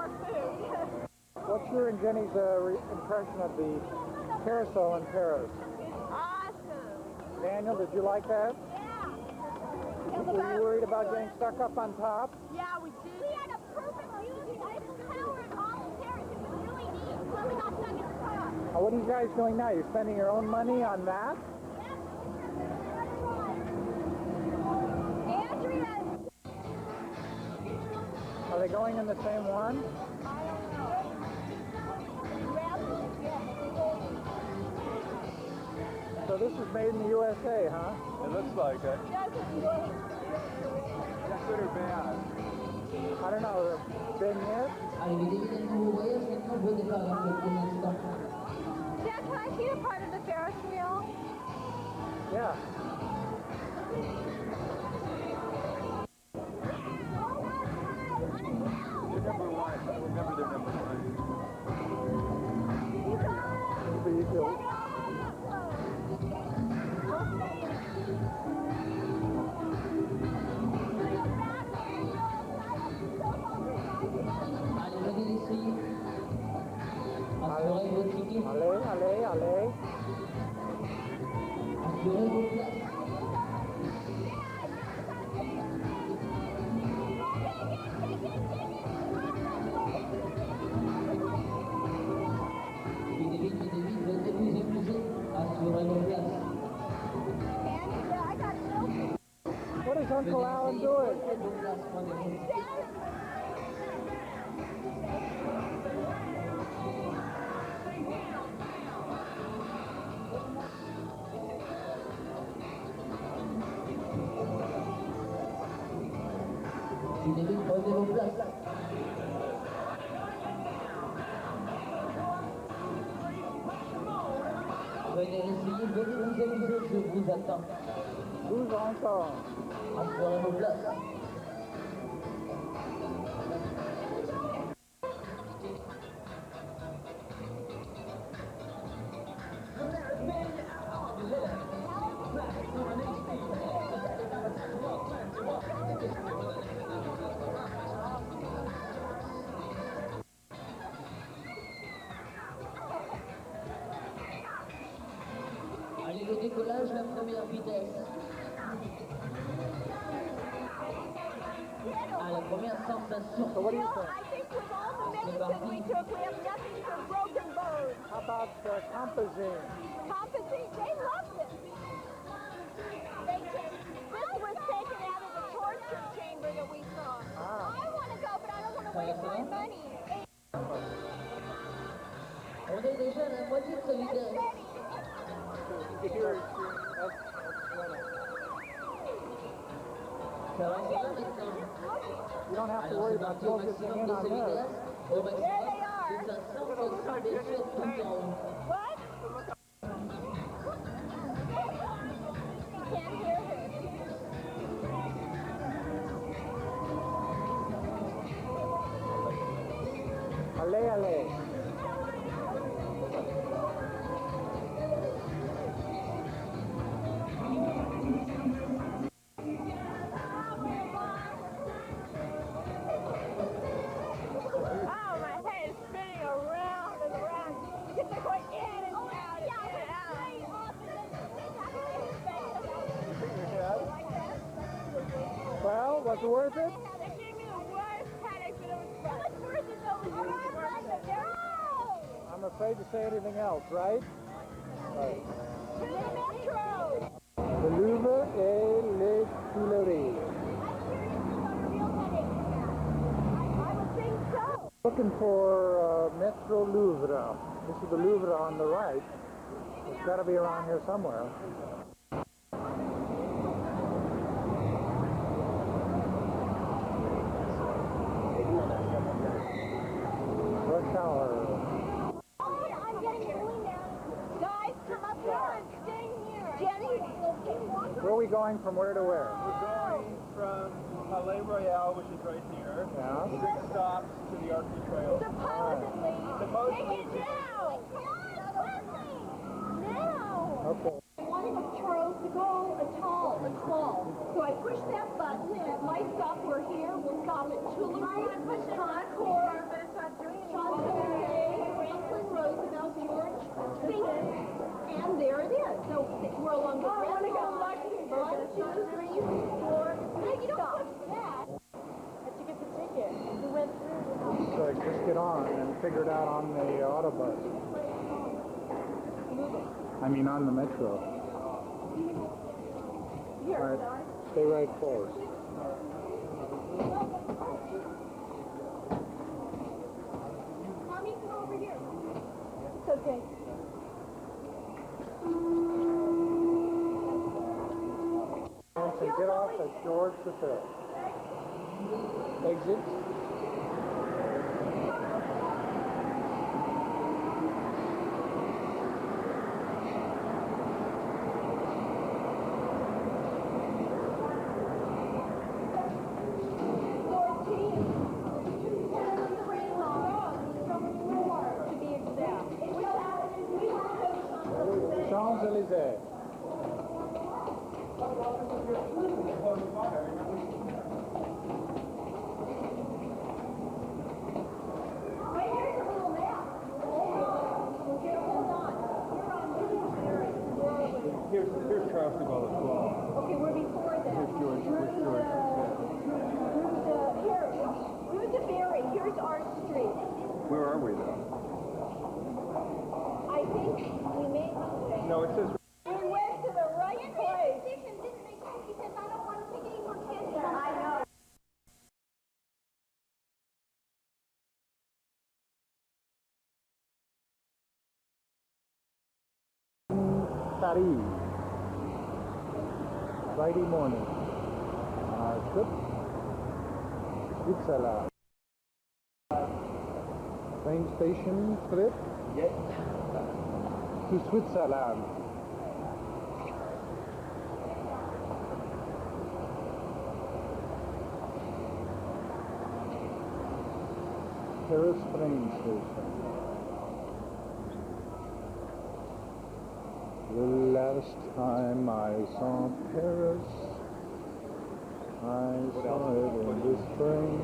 our food. What's your and Jenny's impression of the carousel in Paris? Awesome. Daniel, did you like that? Yeah. Were you worried about getting stuck up on top? Yeah, we did. We had a perfect view of the Eiffel Tower and all of Paris. It was really neat. Well, we got stuck in the car. What are you guys doing now? You're spending your own money on that? Are they going in the same one? So this is made in the USA, huh? It looks like it. Good or bad? I don't know. Beignet? Dad, can I see a part of the Ferris wheel? Yeah. They're number one. I remember they're number one. Allez. What is Uncle Alan doing? Venez essayer, venez vous amuser, je vous attends. 12 encore. Assurez vos places. Allez, le décollage, la première vitesse. À la première sensation. So what do you think? I think with all the medicine we took, we have nothing for broken bones. How about compazine? Compazine, they loved it. This was taken out of the torture chamber that we saw. Ah. I want to go, but I don't want to waste my money. On est déjà à la moitié de ce vitesse. Ça va bien maintenant. You don't have to worry about focusing in on this. Au maximum, c'est un centre des chutes tout en haut. What? You can't hear this. Allez. Well, was it worth it? It gave me the worst headache, but it was fun. It was worth it though. It was worth it. No! I'm afraid to say anything else, right? Right. To the metro! The Louvre et les Tuileries. I would think so. Looking for Metro Louvre. This is the Louvre on the right. It's got to be around here somewhere. Rush hour. I'm getting chilly now. Guys, come up here and stay here. Jenny, Where are we going from where to where? We're going from Palais Royal, which is right here. Yeah. 6 stops to the Arc de Triomphe. supposedly. Supposedly. Take it now. Now. Okay. One of Charles de Gaulle atoll. So I push that button, and at my stop, we're here. We'll stop at Lucerne, Concord, Franklin Roosevelt, George Washington, and there it is. So we're along the red line. 1, 2, 3, 4. Hey, you don't push that. How'd you get the ticket? You went through. So just get on and figure it out on the autobus. I mean on the metro. All right, stay right forward. Mommy, come over here. It's okay. And get off at George V. Exit. Champs-Élysées. Here's Charles de Gaulle as well. Okay, we're before that. Here's George. Rue de Berry. Here's our street. Where are we though? I think we may. No, it says. We went to the right place. Didn't make sense. He says, I don't want to take any more kids. I know. Paris. Friday morning. On our trip. Schweitzerhof. Train station trip. Yes. To Switzerland. Paris train station. The last time I saw Paris, I saw it in the spring.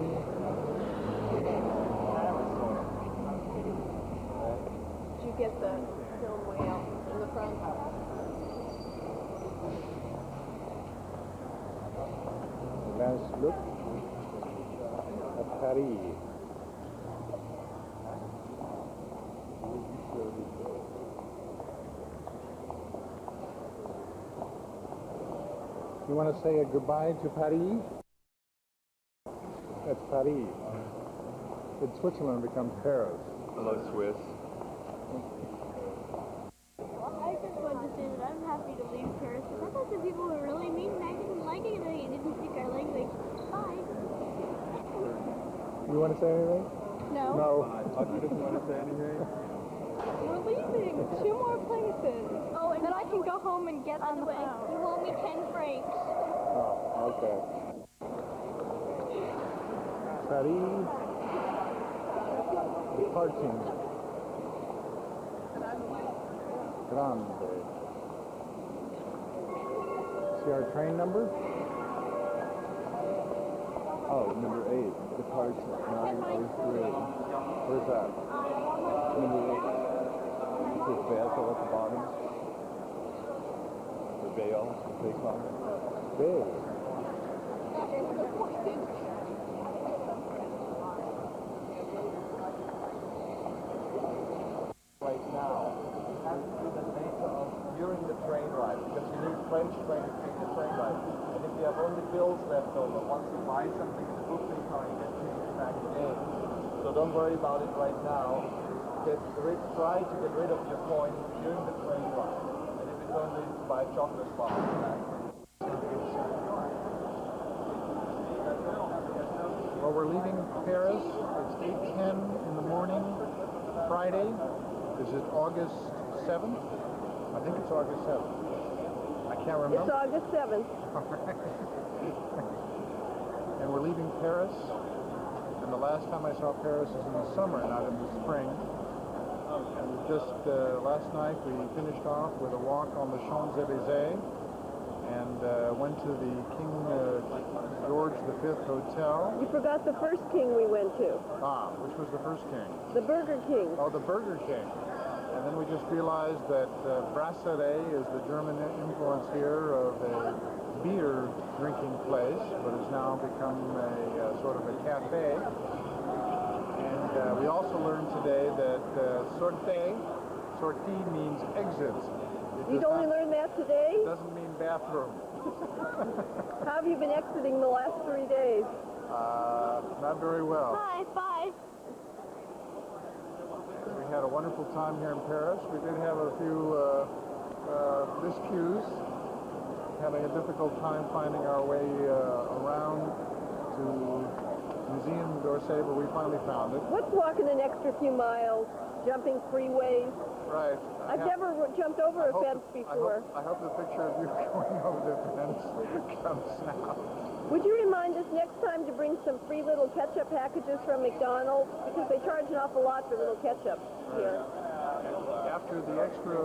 Did you get the film way out in the front? Last look at Paris. You want to say a goodbye to Paris? That's Paris. In Switzerland becomes Paris. Hello, Swiss. I just want to say that I'm happy to leave Paris because I thought the people were really mean and I didn't like it and they didn't speak our language. Bye. You want to say anything? No. No. Audrey doesn't want to say anything. We're leaving. 2 more places. Oh, and Then I can go home and get on the way, phone. you owe me 10 francs. Oh, okay. Paris. Departing. Grande. See our train number? Oh, number 8. Departure 903. Where's that? Number 8. With Basel at the bottom. The Bale, they call it. Big. Right now, it has to be the data of during the train ride, because you need French train to take the train ride. And if you have only bills left over, once you buy something in the booking car, you get changed back again. So don't worry about it right now. Try to get rid of your coins during the train ride. And if it's only to buy chocolate bars, Well, we're leaving Paris. It's 8:10 in the morning, Friday. Is it August 7th? I think it's August 7th. I can't remember. It's August 7th. And we're leaving Paris. And the last time I saw Paris was in the summer, not in the spring. And just last night we finished off with a walk on the Champs-Élysées and went to the King George towards the 5th Hotel. You forgot the first king we went to. Ah, which was the first king? The Burger King. Oh, the Burger King. And then we just realized that Brasserie is the German influence here of a beer drinking place, but has now become a sort of a cafe. And we also learned today that sortie means exit. You'd only learned that today? Doesn't mean bathroom. How have you been exiting the last 3 days? Not very well. Bye, bye. We had a wonderful time here in Paris. We did have a few miscues, having a difficult time finding our way around to Museum d'Orsay, but we finally found it. What's walking an extra few miles, jumping freeways? Right. I've never jumped over a fence before. I hope the picture of you going over the fence comes out. Would you remind us next time to bring some free little ketchup packages from McDonald's? Because they charge an awful lot for little ketchup here. After the extra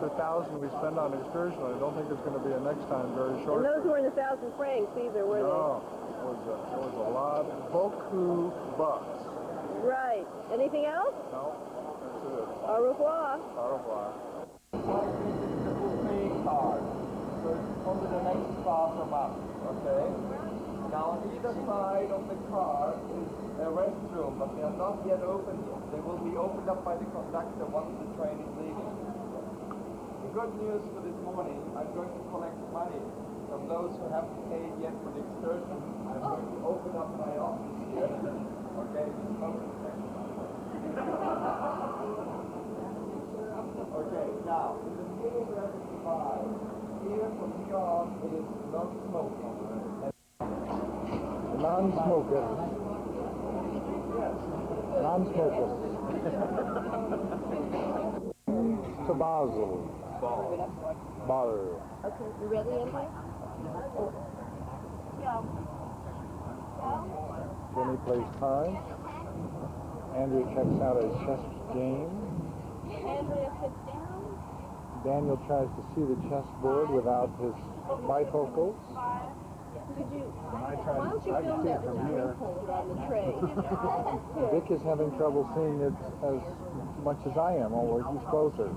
1,000 we spend on excursion, I don't think there's going to be a next time very short. And those weren't 1,000 francs either, were they? No, it was a lot. Beaucoup bucks. Right. Anything else? No, that's it. Au revoir. Au revoir. This is the buffet card. So it's under the next bar from us, okay? Now on either side of the card is a restroom, but they are not yet open yet. They will be opened up by the conductor once the train is leaving. The good news for this morning, I'm going to collect money from those who haven't paid yet for the excursion. I'm going to open up my office here. Okay, just open a second. Okay, now, in the middle there is the bar. Here from here on, it is non-smoking. Non-smoker. Yes. Non-smoker. To Basel. Ball. Okay, you ready, Emily? Jenny plays cards. Andrew checks out a chess game. Andrea sits down. Daniel tries to see the chessboard without his bifocals. Could you, And I why try don't you to film see that it from little here. loophole on the tray? Vic is having trouble seeing it as much as I am, although he's closer.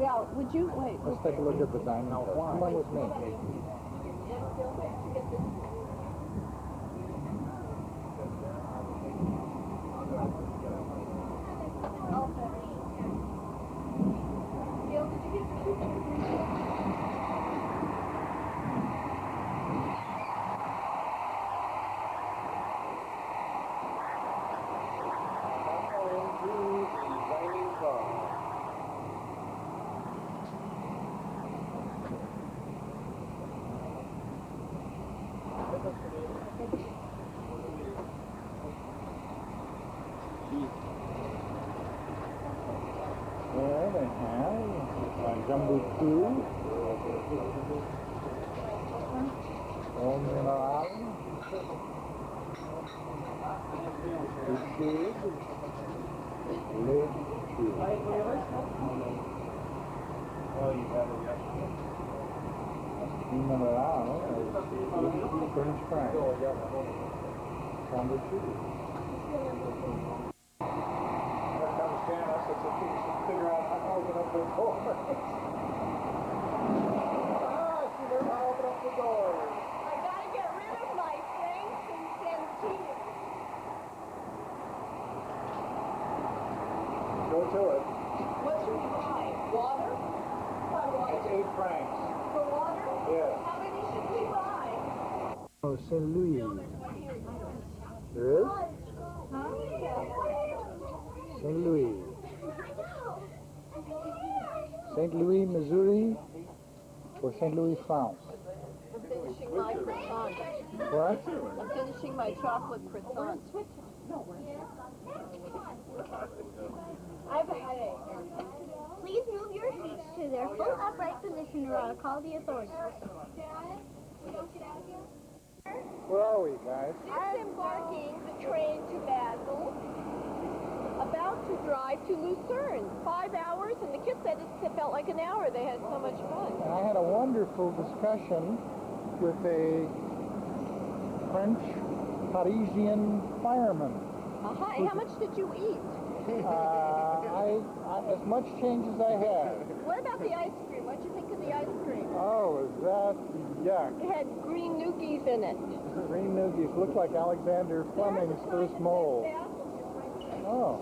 Yeah, would you, wait. Let's take a look at the dining room. Come on with me. There they have Jumbo 2, Eau Mineral, Liquid, Mineral, French fries, Jumbo 2. Janice, it's a piece to figure out how to open up the door. She learned how to open up the doors. I gotta get rid of my Franks and Santini. Go to it. What should we buy? Water? Buy water. It's 8 francs. For water? Yes. How many should we buy? Oh, St. Louis. There is? St. Louis. St. Louis, Missouri, or St. Louis, France? I'm finishing my croissant. What? I'm finishing my chocolate croissant. I have a headache. Please move your seats to their full upright position or I'll call the authorities. Where are we, guys? Disembarking the train to Basel. About to drive to Lucerne. 5 hours, and the kids said it felt like an hour. They had so much fun. And I had a wonderful discussion with a French Parisian fireman. Hi, how much did you eat? As much change as I had. What about the ice cream? What'd you think of the ice cream? Oh, is that yuck? It had green noogies in it. Green noogies look like Alexander Fleming's first mole. Oh.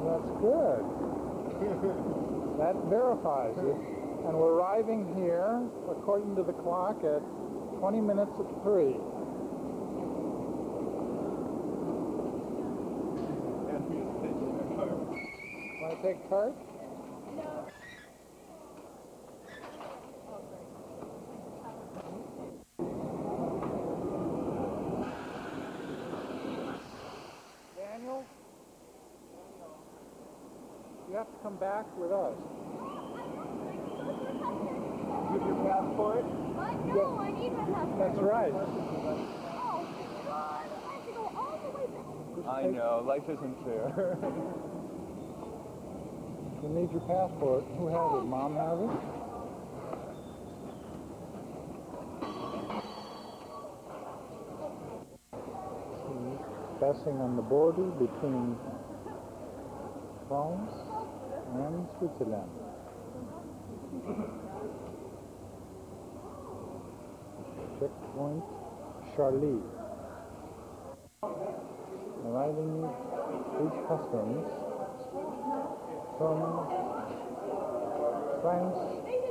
That's good. That verifies it. And we're arriving here, according to the clock, at 20 minutes of 3. Want to take a card? No. Daniel? You have to come back with us. Give your passport. What? No, I need my passport. That's right. Oh, God. I have to go all the way back. I know, life isn't fair. You need your passport. Who has it? Mom has it? Passing on the border between France and Switzerland. Checkpoint Charlie. Arriving through customs from France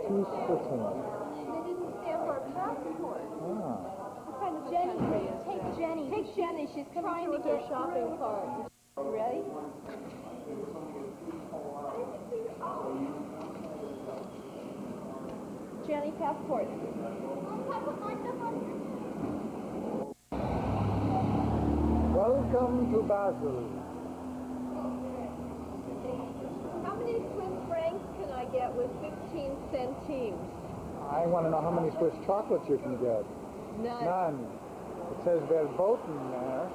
to Switzerland. They didn't stamp our passport. Ah. Jenny, take Jenny. Take Jenny. She's trying to get shopping cart. You ready? Jenny, passport. Welcome to Basel. How many Swiss francs can I get with 15 centimes? I want to know how many Swiss chocolates you can get. None. None. It says verboten there.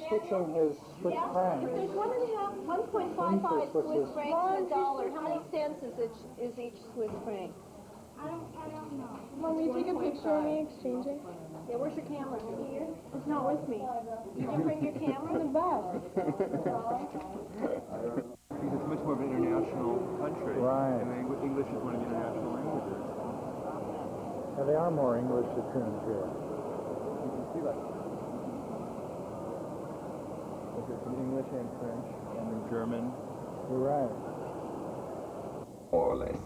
Switching his Swiss francs. There's 1.55 Swiss francs to a dollar. How many cents is each Swiss franc? I don't know. Will you take a picture of me exchanging? Yeah, where's your camera? Here? It's not with me. Did you bring your camera? In the back. Because it's much more of an international country. Right. And English is one of the international languages. Yeah, they are more English attuned here. You can see like there's in English and French and in German. You're right. More or less.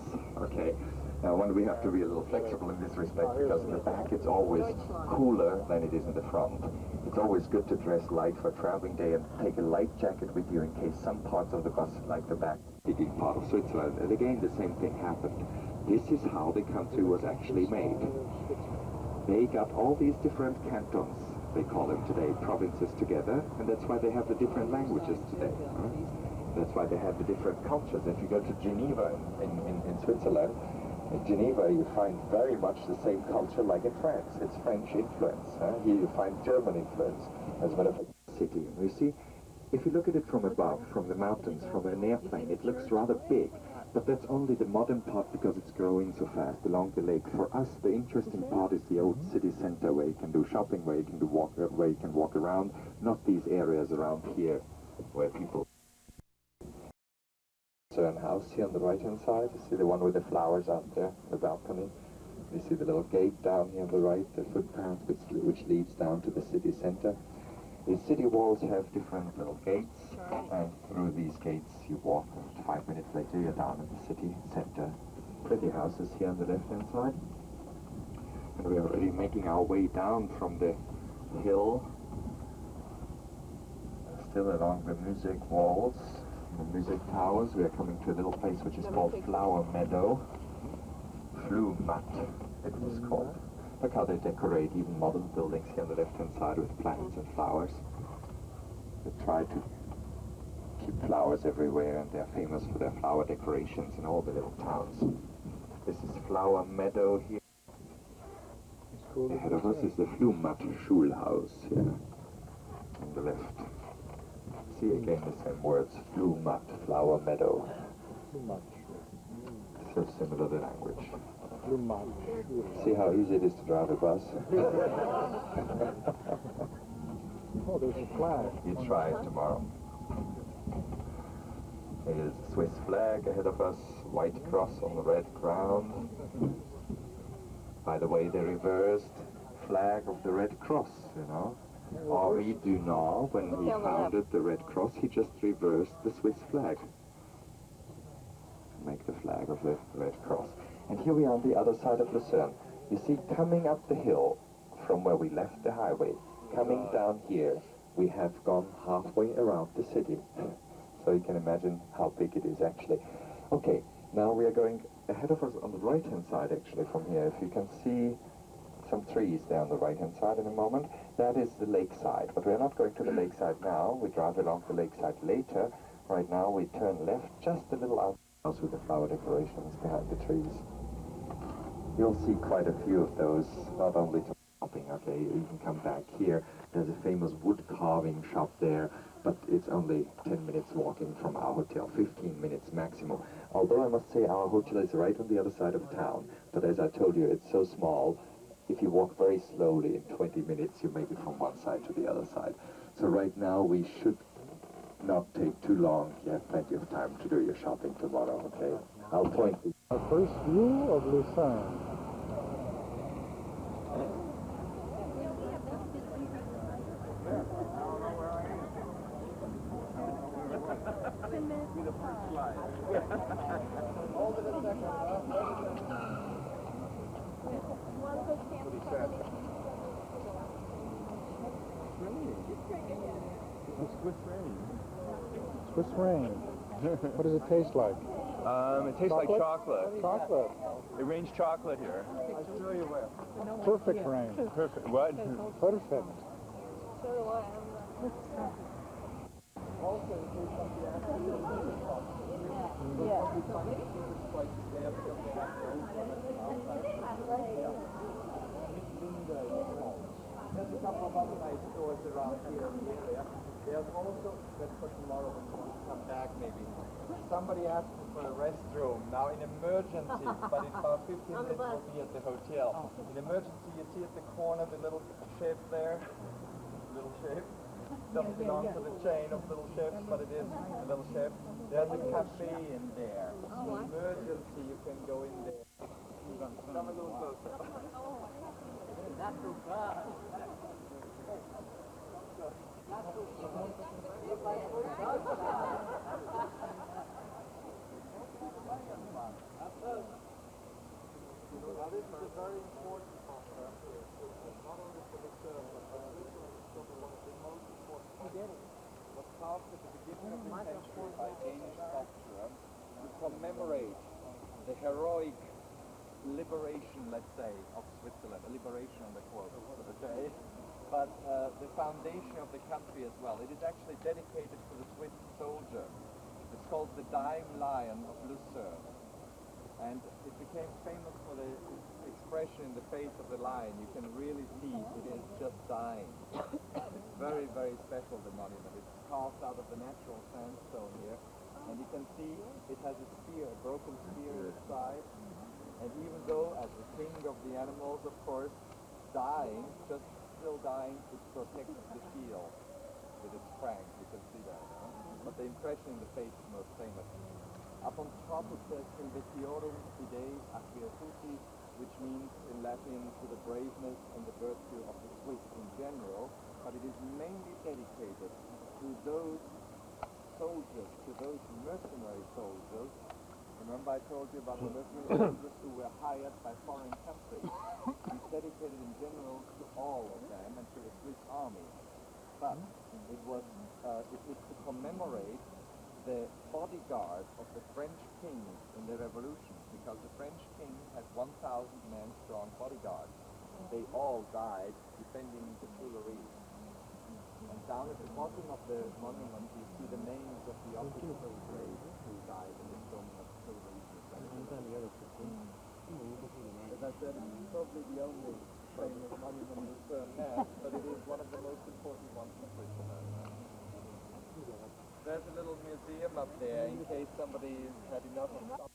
Okay. Now, one, we have to be a little flexible in this respect because in the back it's always cooler than it is in the front. It's always good to dress light for traveling day and take a light jacket with you in case some parts of the bus, like the back, big part of Switzerland. And again, the same thing happened. This is how the country was actually made. They got all these different cantons, they call them today, provinces together, and that's why they have the different languages today. That's why they have the different cultures. If you go to Geneva in Switzerland, in Geneva you find very much the same culture like in France. It's French influence. Here you find German influence as well as a city. You see, if you look at it from above, from the mountains, from an airplane, it looks rather big. But that's only the modern part because it's growing so fast along the lake. For us, the interesting part is the old city center where you can do shopping, where you can walk around, not these areas around here where people. Lucerne house here on the right-hand side. You see the one with the flowers out there, the balcony. You see the little gate down here on the right, the footpath which leads down to the city center. The city walls have different little gates, and through these gates you walk, and 5 minutes later you're down in the city center. Pretty houses here on the left-hand side. And we're already making our way down from the hill, still along the music walls, the music towers. We are coming to a little place which is called Flower Meadow. Flumat, it was called. Look how they decorate even modern buildings here on the left-hand side with plants and flowers. They try to keep flowers everywhere, and they're famous for their flower decorations in all the little towns. This is Flower Meadow here. Ahead of us is the Flumat Schulhaus here on the left. See again the same words, Flumat, Flower Meadow. So similar the language. Lucerne. See how easy it is to drive a bus? Oh, there's a flag. You try it tomorrow. Here's the Swiss flag ahead of us, white cross on the red ground. By the way, the reversed flag of the Red Cross, you know. Henri Dunant, when he founded the Red Cross, he just reversed the Swiss flag. Make the flag of the Red Cross. And here we are on the other side of Lucerne. You see, coming up the hill from where we left the highway, coming down here, we have gone halfway around the city. So you can imagine how big it is actually. Okay, now we are going ahead of us on the right-hand side actually from here. If you can see some trees there on the right-hand side in a moment, that is the lakeside. But we are not going to the lakeside now. We drive along the lakeside later. Right now we turn left just a little out with the flower decorations behind the trees. You'll see quite a few of those, not only to shopping, okay, you can come back here. There's a famous wood carving shop there, but it's only 10 minutes walking from our hotel, 15 minutes maximum. Although I must say our hotel is right on the other side of town, but as I told you, it's so small, if you walk very slowly in 20 minutes, you make it from one side to the other side. So right now we should not take too long. You have plenty of time to do your shopping tomorrow, okay? I'll point you. Our first view of Lucerne. Swiss rain. What does it taste like? It tastes like chocolate. Chocolate. They range chocolate here. Perfect rain. Perfect. What? Perfect. There's a couple of other nice stores around here in the area. There's also, that's for tomorrow when you come back maybe. Somebody asked me for a restroom. Now in emergency, but in about 15 minutes we'll be at the hotel. In emergency, you see at the corner the little chef there. Little chef. Doesn't belong to the chain of little chefs, but it is a little chef. There's a cafe in there. In emergency, you can go in there. Come a little closer. That's too far. Now this is a very important concept, not only for the serve, but also one of the most important. Was carved at the beginning of the century by Danish sculptor to commemorate the heroic liberation, let's say, of Switzerland. A liberation on the quote, okay? But the foundation of the country as well. It is actually dedicated to the Swiss soldier. It's called the Dying Lion of Lucerne. And it became famous for the expression in the face of the lion. You can really see it is just dying. It's very, very special, the monument. It's carved out of the natural sandstone here. And you can see it has a spear, a broken spear in its side. And even though, as the king of the animals, of course, dying, just still dying, it protects the shield with its crank. You can see that. But the impression in the face is most famous. Up on top it says Helvetiorum Fidei Acquiescuti, which means in Latin to the braveness and the virtue of the Swiss in general, but it is mainly dedicated to those soldiers, to those mercenary soldiers. Remember I told you about the mercenary soldiers who were hired by foreign countries. It's dedicated in general to all of them and to the Swiss army. But it was to commemorate the bodyguard of the French king in the revolution, because the French king had 1,000 men strong bodyguards. They all died defending the Tuileries. And down at the bottom of the monument you see the names of the officers who died in the storming of the Tuileries. As I said, it's probably the only famous monument Lucerne has, but it is one of the most important ones in Switzerland. There's a little museum up there in case somebody had enough of something.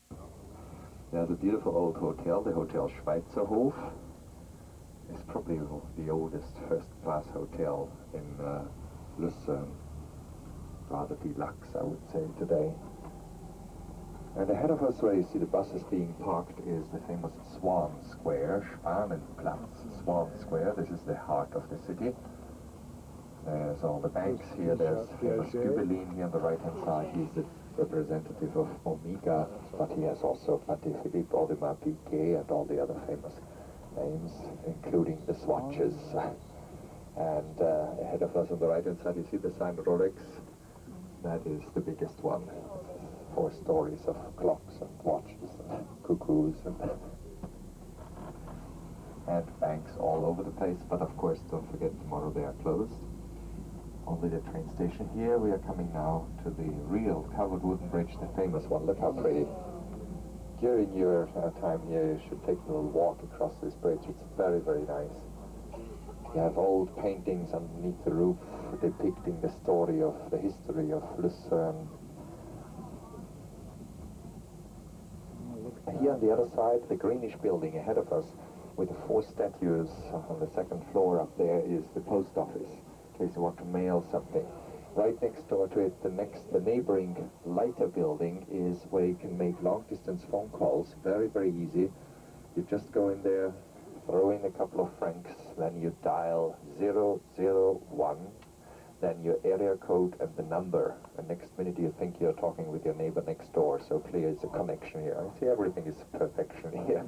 There's a beautiful old hotel, the Hotel Schweitzerhof. It's probably the oldest first-class hotel in Lucerne. Rather deluxe, I would say, today. And ahead of us, where you see the buses being parked, is the famous Swan Square, Spanenplatz, Swan Square. This is the heart of the city. There's all the banks here. There's famous Gubelin here on the right-hand side. He's the representative of Omega, but he has also Patek Philippe, Audemars Piguet, and all the other famous names, including the swatches. And ahead of us on the right-hand side, you see the sign Rolex. That is the biggest one. 4 stories of clocks and watches and cuckoos and banks all over the place. But of course, don't forget, tomorrow they are closed. Only the train station here. We are coming now to the real covered wooden bridge, the famous one. Look how pretty. During your time here, you should take a little walk across this bridge. It's very, very nice. You have old paintings underneath the roof depicting the story of the history of Lucerne. Here on the other side, the greenish building ahead of us with the 4 statues on the 2nd floor up there is the post office, in case you want to mail something. Right next door to it, the neighboring lighter building is where you can make long-distance phone calls. Very, very easy. You just go in there, throw in a couple of francs, then you dial 001, then your area code and the number. And next minute you think you're talking with your neighbor next door, so clear is a connection here. I see everything is perfection here.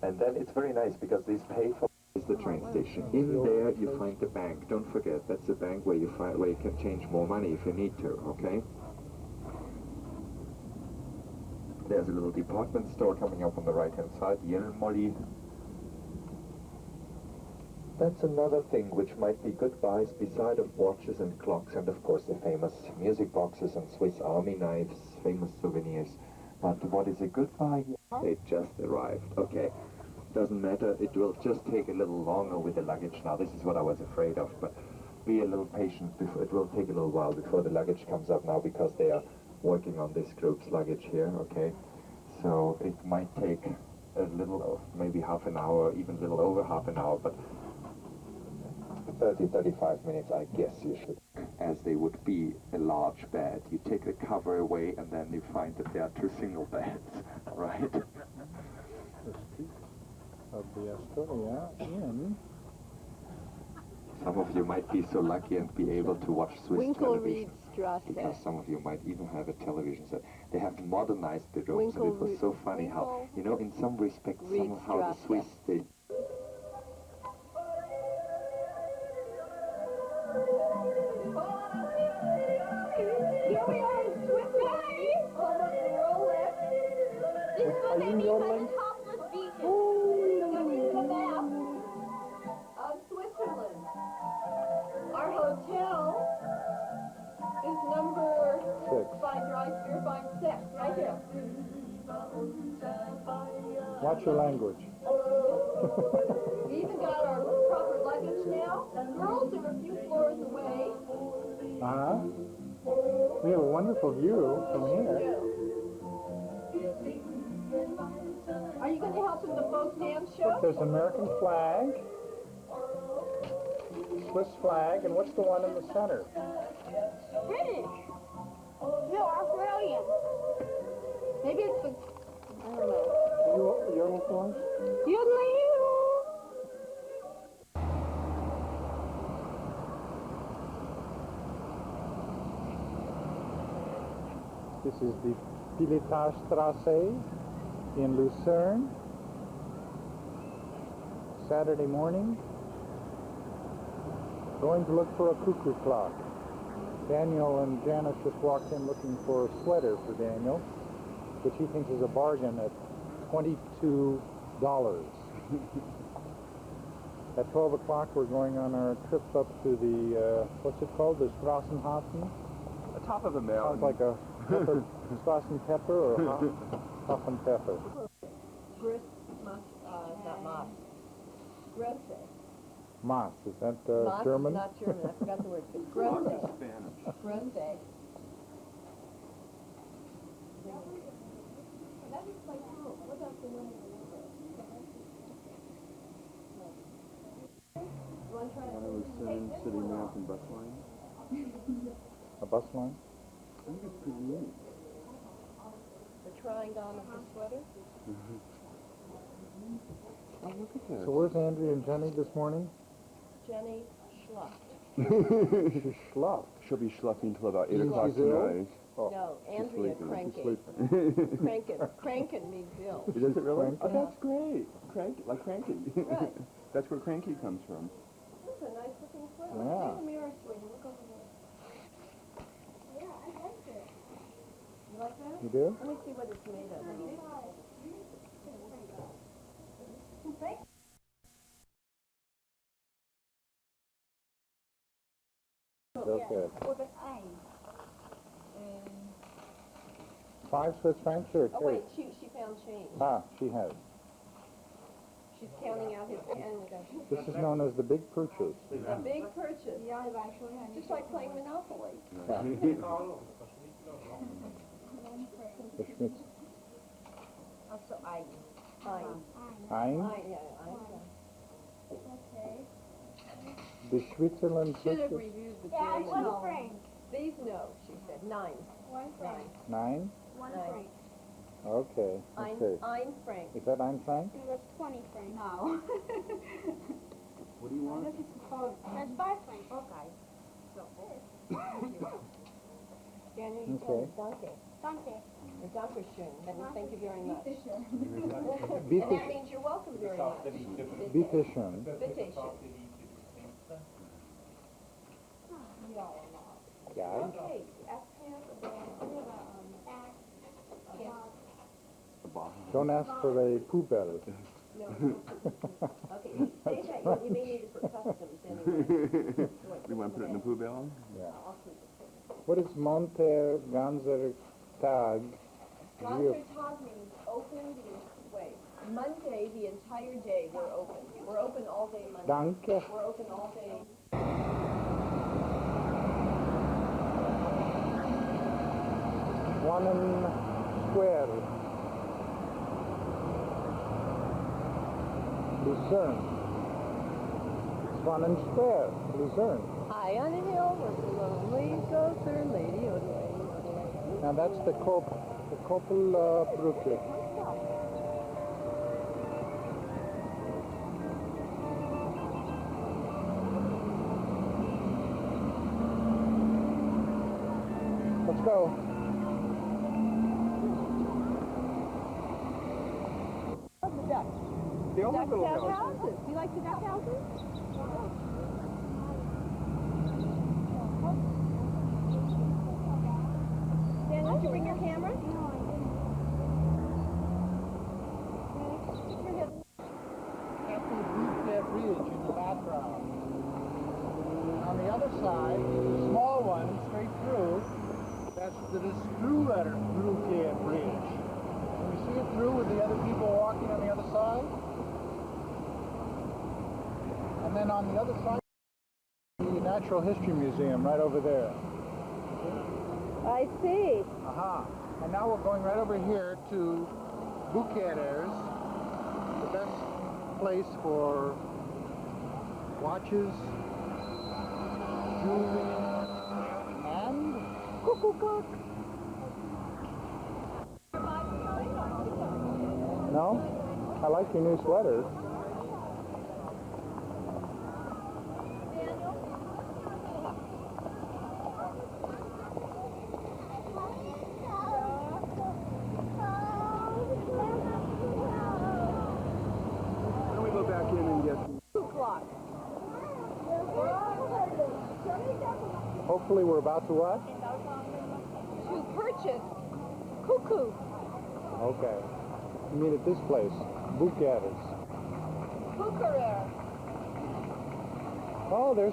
And then it's very nice because these pay for is the train station. In there you find the bank. Don't forget, that's the bank where you can change more money if you need to, okay? There's a little department store coming up on the right-hand side, Jelmoli. That's another thing which might be good buys beside of watches and clocks and of course the famous music boxes and Swiss Army knives, famous souvenirs. But what is a good buy? It just arrived. Okay. Doesn't matter, it will just take a little longer with the luggage. Now this is what I was afraid of, but be a little patient. It will take a little while before the luggage comes up now because they are working on this group's luggage here, okay? So it might take a little, maybe half an hour, even a little over half an hour, but 30-35 minutes I guess you should. As they would be a large bed. You take the cover away and then you find that there are 2 single beds, right? Of the Astoria in... Some of you might be so lucky and be able to watch Swiss television. Because some of you might even have a television set. They have modernized the rooms and it was so funny how, you know, in some respects, somehow the Swiss, they... Here we are in Switzerland. Almost a Rolex. This is what they mean by the topless beaches. Look at the map of Switzerland. Our hotel is number 6. By Dreispier, find 6, right here. Watch your language. We even got our proper luggage now. Girls are a few floors away. Uh-huh. We have a wonderful view from here. Are you going to help in the folk dance show? There's an American flag, Swiss flag, and what's the one in the center? British. No, Australian. Maybe it's the... I don't know. Yodel for us? Yodeling. This is the Piletarstrasse in Lucerne. Saturday morning. Going to look for a cuckoo clock. Daniel and Janice just walked in looking for a sweater for Daniel, which he thinks is a bargain at $22. At 12 o'clock we're going on our trip up to the, what's it called? The Strassenhafen? The top of the Sounds mountain. like a pepper, Strassenpepper or Hoffenpfeffer. Not Moss. Gresse. Mas, is that Moss German? is not German. I forgot the word. It's Lots Gresse. of Spanish. Gresse. Lucerne city map and bus line. A bus line? I think it's pretty neat. The trying on of the sweater. Oh, look at that. So where's Andrea and Jenny this morning? Jenny schluffed. She's schluffed. She'll be schluffing until about 8 She's o'clock ill? tonight. Oh, No, Andrea sleeping. cranking. Cranking means ill. Does it really? Cranky? Oh, that's great. Cranky, like cranky. Right. That's where cranky comes from. That's a nice looking sweater. Yeah. Look in the mirror, sweetie. Look over there. Yeah, I like it. You like that? you do? Let me see what it's made of. Okay. Or the eye. 5 Swiss francs or Oh wait, she found change. Ah, she has. She's counting out his hand. This is known as the big purchase. A big purchase. Yeah, I've actually had Just like playing Monopoly. The Schmitz. Also, I. Ein? Yeah, Okay. The Schweizerland Should have purchase. reviewed the Yeah, German. 1 franc. These no, she said. 9. 1 franc. 9? 1 Nine. franc. Okay. Okay. Ein franc. Is that Ein franc? And that's 20 francs. No. What do you want? That's 5 francs. Okay. Daniel, you Okay. said danke. Danke. Or dankeschön. That means thank you very much. Bitte And that means you're welcome very much. Bitte schön. Bitte schön. Ja. Okay, ask him Don't ask for a poubelle. No. Okay, you say that. You may need it for customs anyway. You want to put it in the poo bell? Yeah. What is Monter Ganzer Tag? Ganzer Tag means open Monday, the entire day we're open. We're open all day Monday. Danke. We're open all day. Swannen Square. Lucerne. Swannen Square, Lucerne. High on a hill was the lonely gopher lady. Odelay. Now that's the Koppelbrücke. Let's go. The ducks. The only Duck little house house. houses. Do you like the duck houses? Dan, did you bring your camera? That's the Lucerne Bridge in the background. On the other side, the small one, straight through, that's the Lucerne Bridge. Can you see it through with the other people walking on the other side? And then on the other side, the Natural History Museum right over there. I see. Aha. And now we're going right over here to Bucharest, the best place for watches, jewelry, and cuckoo cock. No? I like your new sweater. Then we go back in and get some. 2 o'clock. Hopefully we're about to what? To purchase cuckoo. Okay. You mean at this place, Bucharest. Bucharest. Oh, there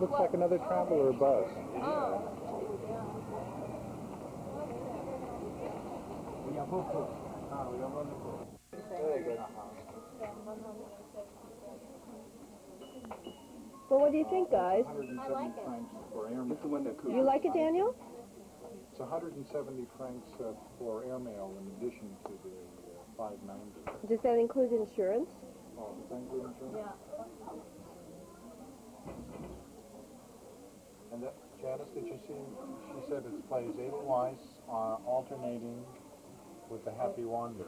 looks like another traveler bus. Oh. Well, what do you think, guys? I like it. It's the one that You like it, Daniel? It's 170 francs for airmail in addition to the 590. Does that include insurance? Oh, does that include insurance? Yeah. And that, Janice, did you see, she said it plays Edelweiss alternating with the Happy Wander.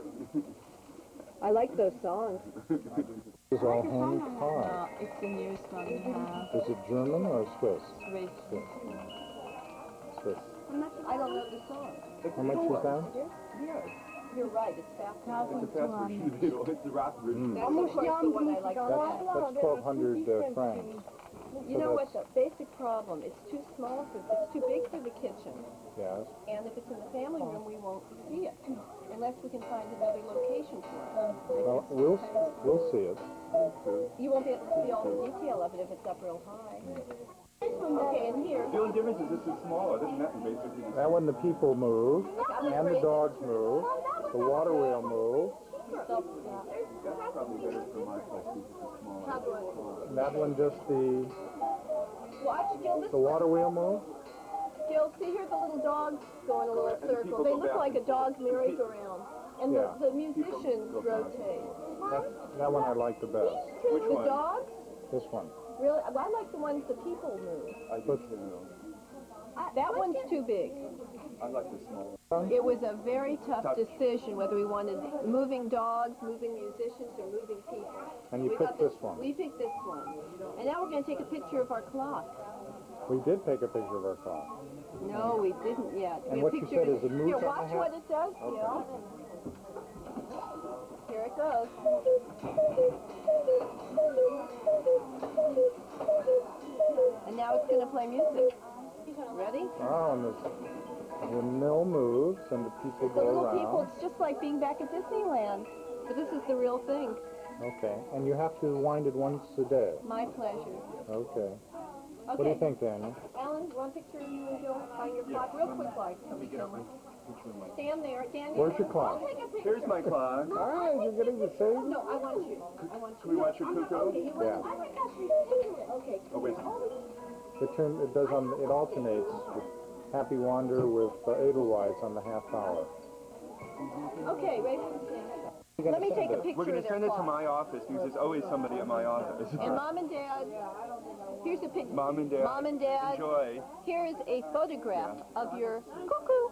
I like those songs. This is all hand carved. No, it's the newest one we have. Is it German or Swiss? Swiss. Swiss. I don't know the song. How much is that? You're right, it's fast. 1,200. It's a rap version. That's the one I like. That's 1,200 francs. You know what, the basic problem, it's too small for, it's too big for the kitchen. Yes. And if it's in the family room, we won't see it, unless we can find another location for it. Well, we'll see it. You won't be able to see all the detail of it if it's up real high. Okay, and here. The only difference is this is smaller. This is nothing basically. That when the people move, and the dogs move, the water wheel moves. That's probably better for my place because it's smaller. That one just the Watch, Gil, this water wheel moves? Gil, see here the little dogs going a little circle. They look like a dog's merry-go-round. And Yeah. the musicians rotate. That one I like the best. Which The one? dogs? This one. Really? I like the ones the people move. I do too. That one's too big. I like the smaller. It was a very tough decision whether we wanted moving dogs, moving musicians, or moving people. And you We picked got this one. We picked this one. And now we're going to take a picture of our clock. We did take a picture of our clock. No, we didn't yet. And We what you pictured said is it moves Here, on the watch hat? what it does, Gil. Here it goes. And now it's going to play music. Ready? Oh, and the mill moves and the people The go little around. people, it's just like being back at Disneyland. But this is the real thing. Okay, and you have to wind it once a day. My pleasure. Okay. Okay. What do you think, Daniel? Alan, one picture of you and Gil on your clock, real quick, like. Stand there, Daniel. Where's your clock? I'll take a picture. Here's my clock. All right, you're getting the same. No, I want you. I want you. Can we watch your cuckoo? Okay, Yeah. Okay. Oh, wait. It alternates with Happy Wander with Edelweiss on the half hour. Okay, ready for the stand. Let me take a picture We're going of to their send it to clock. my office because there's always somebody at my office. And Mom and Dad, here's a picture. Mom and Dad. Mom and Dad, Enjoy. here is a photograph of your cuckoo.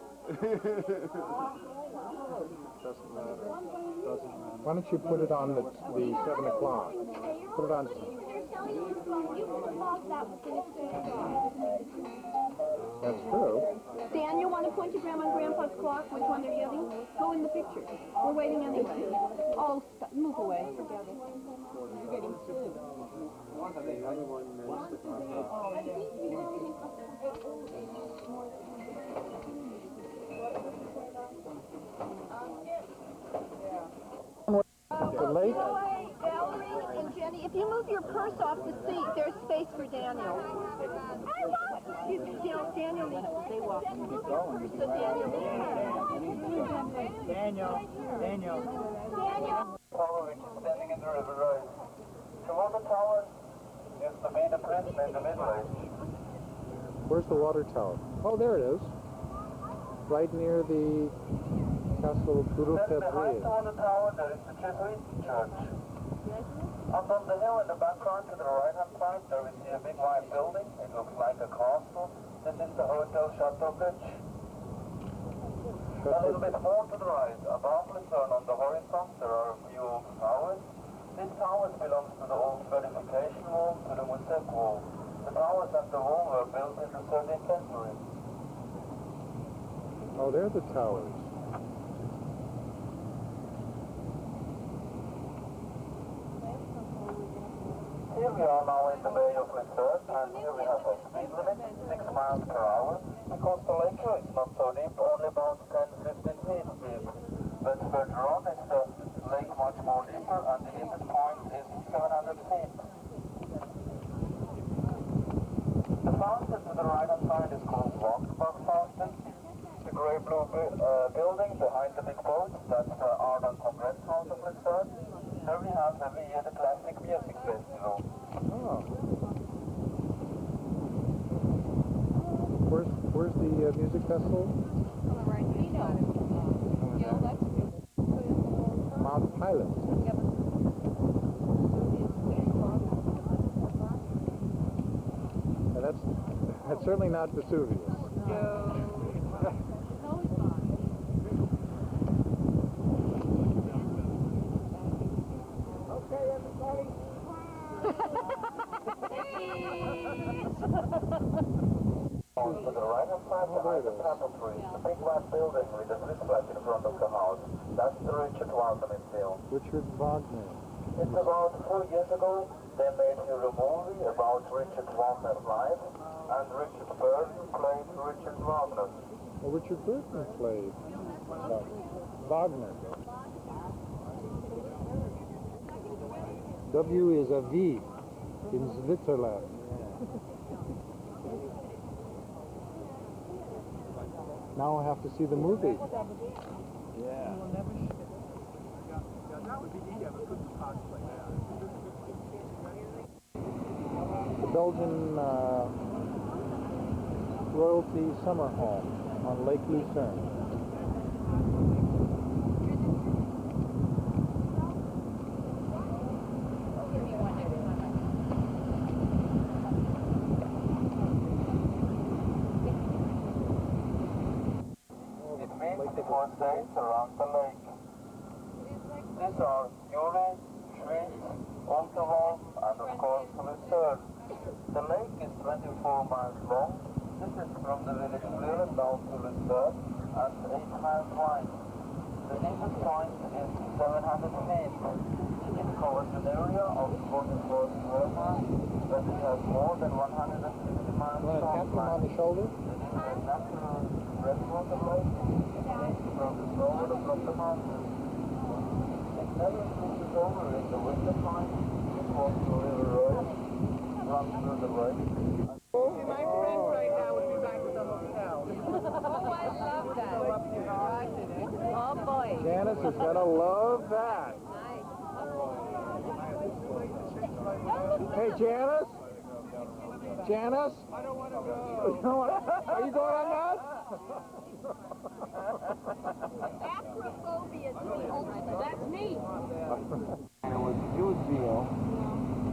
Why don't you put it on the 7 o'clock? Put it on. That's true. Dan, you want to point to Grandma and Grandpa's clock, which one they're getting? Go in the picture. We're waiting anyway. Oh, stop. Move away. Forget it. You're getting sick. The lake? Valerie and Jenny, if you move your purse off the seat, there's space for Daniel. Excuse me, Daniel needs to stay walking. So Daniel. Tower which is standing in the river road. Toronto Tower used to be the prison in the Middle Age. Where's the water tower? Oh, there it is. Right near the Castle Guru Then behind Pedri. Toronto Tower there is the Jesuit church. Up on the hill in the background to the right-hand side there we see a big white building. It looks like a castle. This is the Hotel Chateau Bridge. A little bit more to the right, above Lucerne on the horizon, there are a few towers. These towers belong to the old fortification wall, to the Musette wall. The towers and the wall were built in the 13th century. Oh, there are the towers. Here we are now in the Bay of Lucerne, and here we have a speed limit, 6 miles per hour. Because the lake here is not so deep, only about 10-15 feet deep. But further on is the lake much more deeper, and the deepest point is 700 feet. The fountain to the right-hand side is called Walkback Fountain. The grey-blue building behind the big boat, that's the Art and Congress House of Lucerne. Here we have every year the Classic Music Festival. Oh. Where's the music festival? On the right, Meadow. Yeah, that's good. Mount Pilot. And that's certainly not Vesuvius. To the right-hand side behind the tapestry, the big white building with the Swiss flag in front of the house. That's the Richard Wagner Museum. Richard Wagner. It's about 4 years ago, they made a movie about Richard Wagner's life, and Richard Burton played Richard Wagner. Well, Richard Burton played Wagner. W is a V in Switzerland. Now I have to see the movie. The Belgian royalty summer home on Lake Lucerne. It means 54 states around the lake. These are Uri, Schweiz, Unterwolf, and of course Lucerne. The lake is 24 miles long. This is from the village Lucerne down to Lucerne and 8 miles wide. The deepest point is 700 feet. It covers an area of 44 square miles, but it has more than 150 miles You want to tap him on the shoulder? It is a natural freshwater lake from the snow from the mountains. It never freezes over in the winter time because the river Roy runs through the lake. My friend right now would be back at the hotel. Oh, I love that. Oh, boy. Janice is going to love that. Hey, Janice? Janice? I don't want to go. Are you going on that? Acrophobia is the ultimate. That's me. It was veal,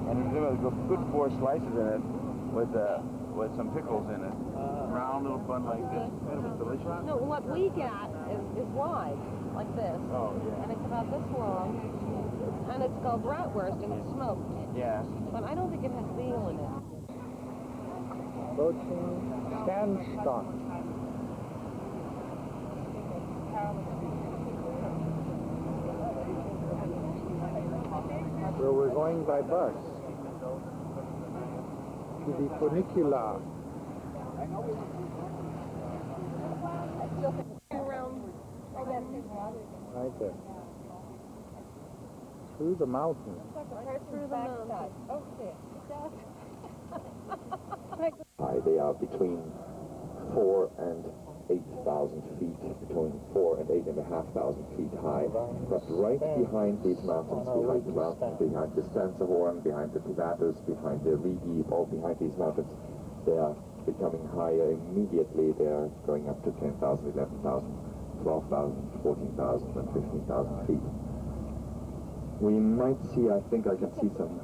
and there was a good 4 slices in it with some pickles in it. Round little bun like this. It was delicious. No, what we got is wide, like this. Oh, yeah. And it's about this long. And it's called bratwurst, and it's smoked. Yes. But I don't think it has veal in it. Boating Sandstock. Where we're going by bus to the funicular. Right there. Through the mountains. Through the mountains. High. They are between 4 and 8,000 feet, between 4 and 8,500 feet high. But right behind these mountains, behind the Schweitzerhof, behind the Pilatus, behind the Rigi, all behind these mountains, they are becoming higher immediately. They are going up to 10,000, 11,000, 12,000, 14,000, and 15,000 feet. We might see, I think I can see some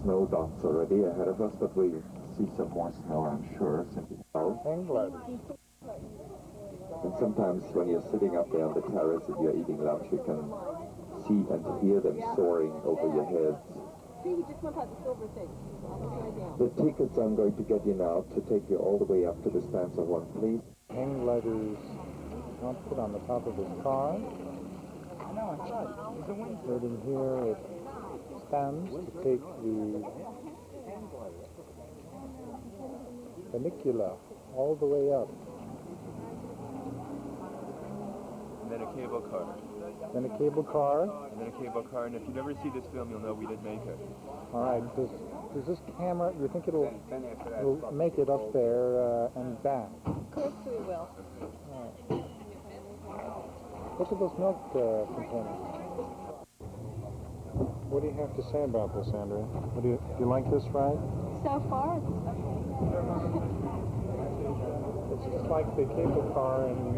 snow dots already ahead of us, but we see some more snow, I'm sure, simply out. Hang gliders. And sometimes when you're sitting up there on the terrace and you're eating lunch, you can see and hear them soaring over your heads. See, he just went out the silver thing. The tickets I'm going to get you now to take you all the way up to the Schweitzerhof, please. Hang gliders mounted on the top of his car. Waiting here at stands to take the funicular all the way up. And then a cable car. Then a cable car. And then a cable car. And if you never see this film, you'll know we did make it. All right. Does this camera, you think it'll make it up there and back? Of course we will. All right. Look at those milk containers. What do you have to say about this, Andrea? Do you like this ride? So far, it's okay. It's It's just like the cable car in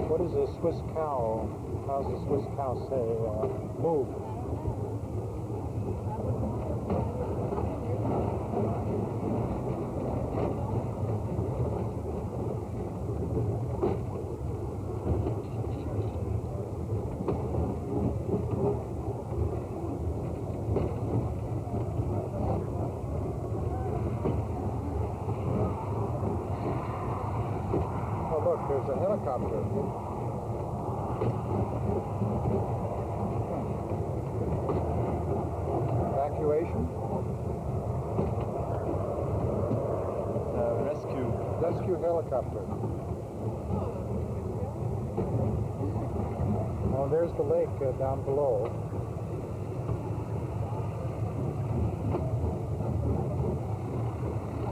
what is a Swiss cow? How's a Swiss cow say, move? Oh, look, there's a helicopter. Evacuation? Rescue helicopter. Oh, there's the lake down below.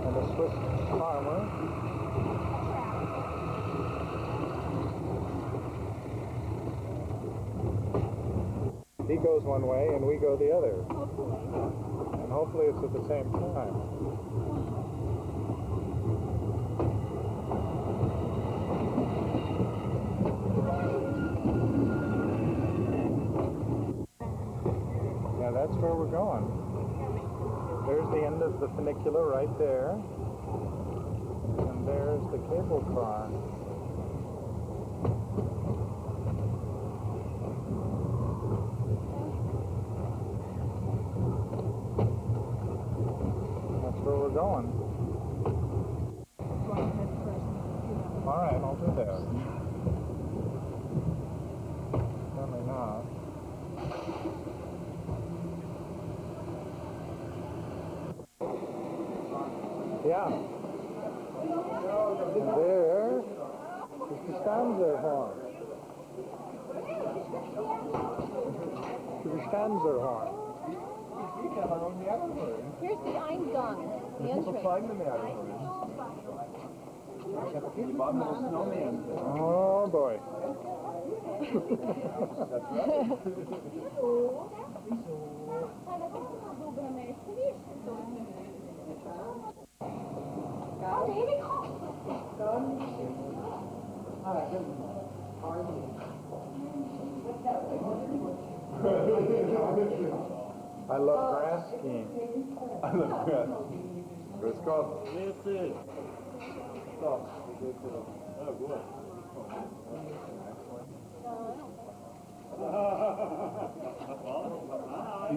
And a Swiss farmer. He goes one way and we go the other. And hopefully it's at the same time. Yeah, that's where we're going. There's the end of the funicular right there. And there's the cable car. Where we're going. All right, I'll do that. Certainly not. Yeah. And there is the Schweitzerhof. The Schweitzerhof. Here's the Eingang, the entrance. Oh boy. I love grass skiing. I love grass. Grüß Gott. Stop. Oh, good.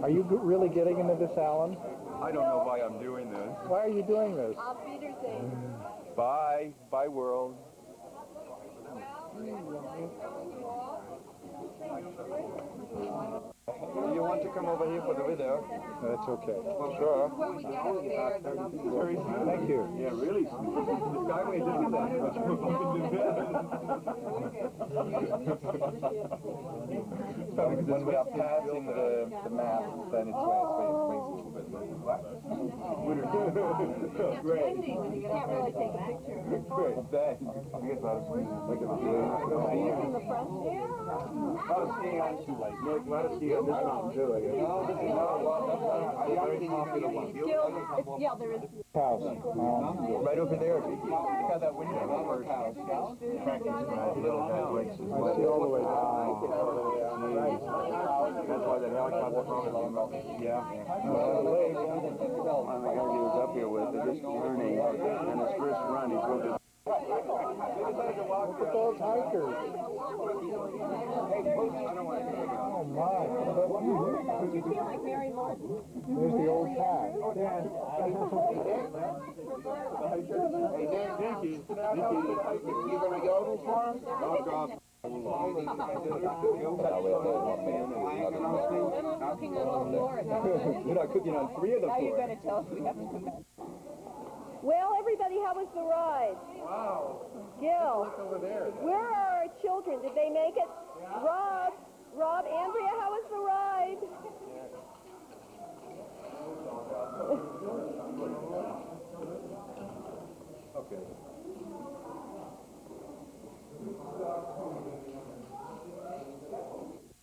Are you really getting into this, Alan? I don't know why I'm doing this. Why are you doing this? Bye. Bye, world. You want to come over here for the video? That's okay. Well, sure. Very smooth. Thank you. Yeah, really smooth. The skyway didn't that much. When we are passing the map, then it swings a little bit. Great. Can't really take a picture. Great, thanks. I guess I was look at the In the front? A lot of skiing on two legs. A lot of skiing on this mountain too, I guess. No, this is not a very popular one. Yeah, there is. House. Right over there. Look at that window. Practice drive. Little races. I see all the way down. Right. That's why that helicopter probably came up. Yeah. The lake. One of the guys he was up here with, they're just learning, and his first run, he's going to... Look at those hikers. Oh my. You feel like Mary Martin. There's the old pack. Hey, Nicky, you gonna yodel for him? Oh, God. Cooking on the floor. You're not cooking on three of the Now you four. gotta tell us we have to come back. Well, everybody, how was the ride? Wow. Gil, Look over there. where are our children? Did they make it? Rob, Andrea, how was the ride? Okay.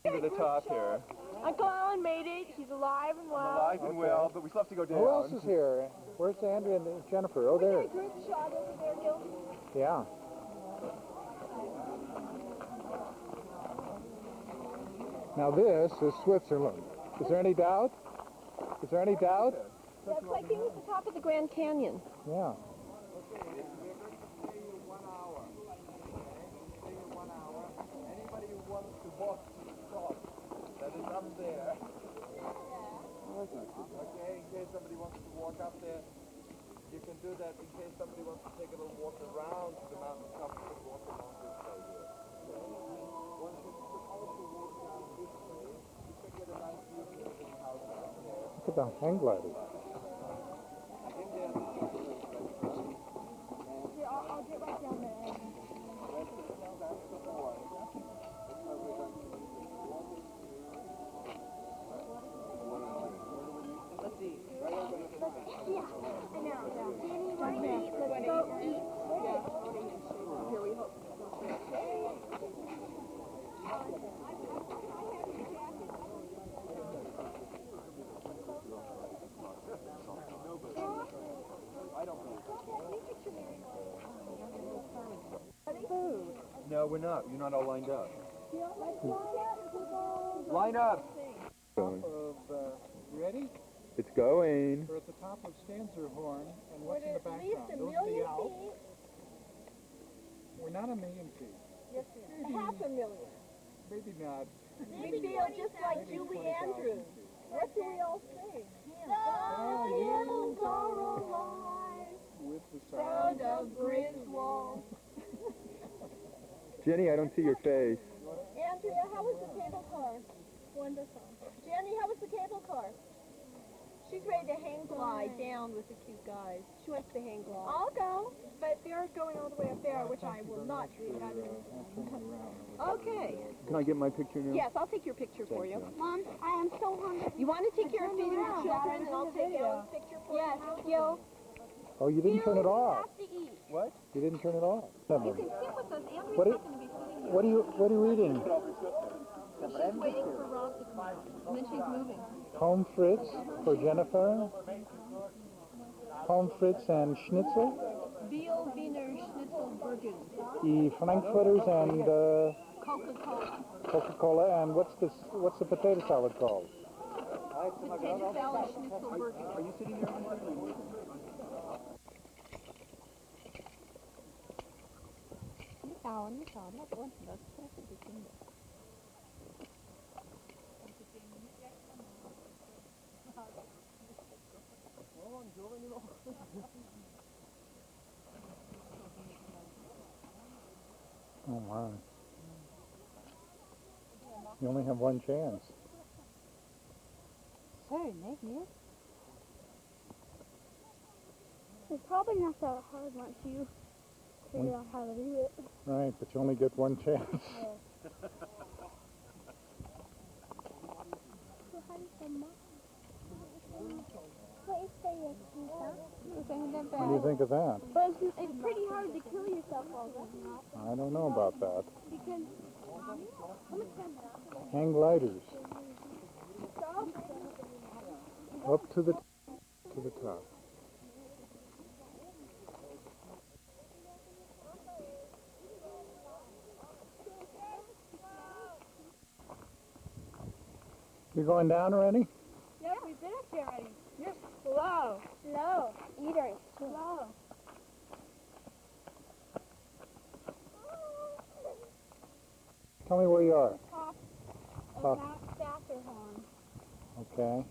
To the top here. Uncle Alan made it. He's alive and well. Alive and well, but we still have to go down. Who else is here? Where's Andrea and Jennifer? Oh, there. Group shot over there, Gil. Yeah. Now this is Switzerland. Is there any doubt? Is there any doubt? That's like being at the top of the Grand Canyon. Yeah. Anybody who wants to walk to the top, that is up there. Okay, in case somebody wants to walk up there, you can do that. In case somebody wants to take a little walk around the mountain top, you can walk along this way here. Once you also walk down this way, you can get a nice view of the little house down there. Look at the hang gliders. I'll get right down there. That's the boy. That's how we're going to do it. Let's see. Yeah, I know. Danny, want to eat? Let's go eat. Here we hope. No, we're not. You're not all lined up. Line up! Ready? It's going. We're at the top of Schweitzerhof, and what's in the background? Those are the Alps. We're not a million feet. Yes, we are. 500,000. Maybe not. We feel just like Julie Andrews. What do we all say? Oh, Hills are alive. With the Sound sound. of Griswold. Jenny, I don't see your face. Andrea, how was the cable car? Wonderful. Jenny, how was the cable car? She's ready to hang glide down with the cute guys. She wants to hang glide. I'll go, but they're going all the way up there, which I will not do. Okay. Can I get my picture now? Yes, I'll take your picture for you. Mom, I am so hungry. You want to take care of feeding the children, and I'll take Gil's picture for you? Yes, Gil. Oh, you didn't turn it off. Have to eat. What? You didn't turn it off. You can sit with us. Andrea's What not going to be sitting here. What are you reading? She's waiting for Rob to come, and then she's moving. Home Fritz for Jennifer. Home Fritz and Schnitzel. Veal, Wiener, Schnitzel, Burgen. The Frankfurters and Coca-Cola. Coca-Cola. And what's the potato salad called? Potato salad, Schnitzel, Burgen. Are you sitting there? I'm not going to those places. Oh, wow. You only have one chance. Sorry, maybe. It's probably not that hard once you figure out how to do it. Right, but you only get one chance. What do you think of that? But it's pretty hard to kill yourself all that. I don't know about that. Because Hang gliders. Up to the top. You going down already? yeah, we've been up there already. You're slow. Slow. Eater. Slow. Tell me where you are. Top Top. of Schweitzerhof. Okay.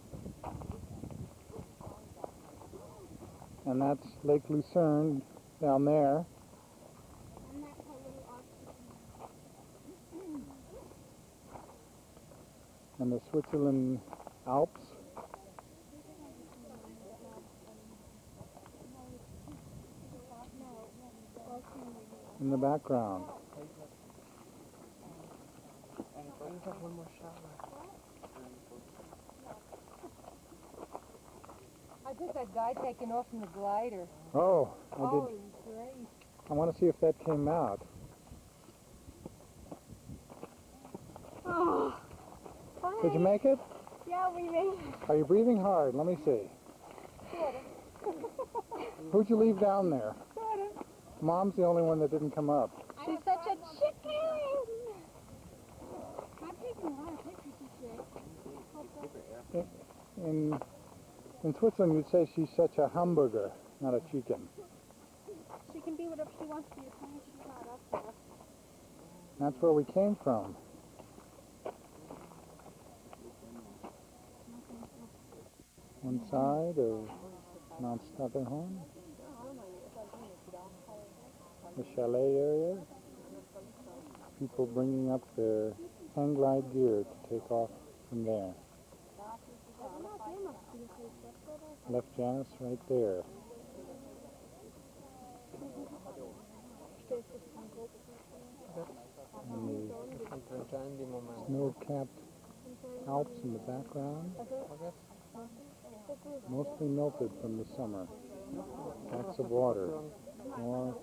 And that's Lake Lucerne down there. And that's a little And the Switzerland Alps. in the background. I think that guy taking off from the glider. Oh, I did. Oh, great. I want to see if that came out. Oh, Did you make it? yeah, we made it. Are you breathing hard? Let me see. Who'd you leave down there? Mom's the only one that didn't come up. She's such a chicken. I'm taking a lot of pictures today. In Switzerland, you'd say she's such a hamburger, not a chicken. She can be whatever she wants to be as long as she's not up there. That's where we came from. One side of Mount Statterhorn, the chalet area, people bringing up their hang glide gear to take off from there. Left Janice right there. And the snow-capped Alps in the background. Mostly melted from the summer. Lots of water. More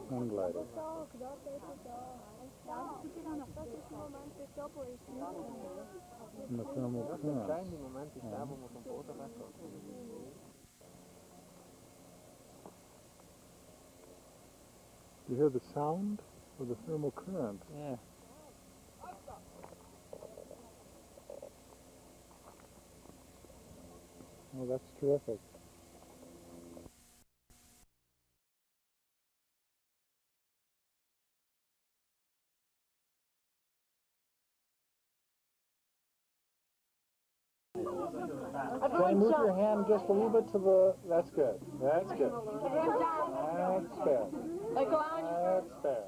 hang gliders. And the thermal currents. You hear the sound of the thermal current? Yeah. Oh, that's terrific. Jenny, move your hand just a little bit to the... That's good. That's good. That's fair. That's fair.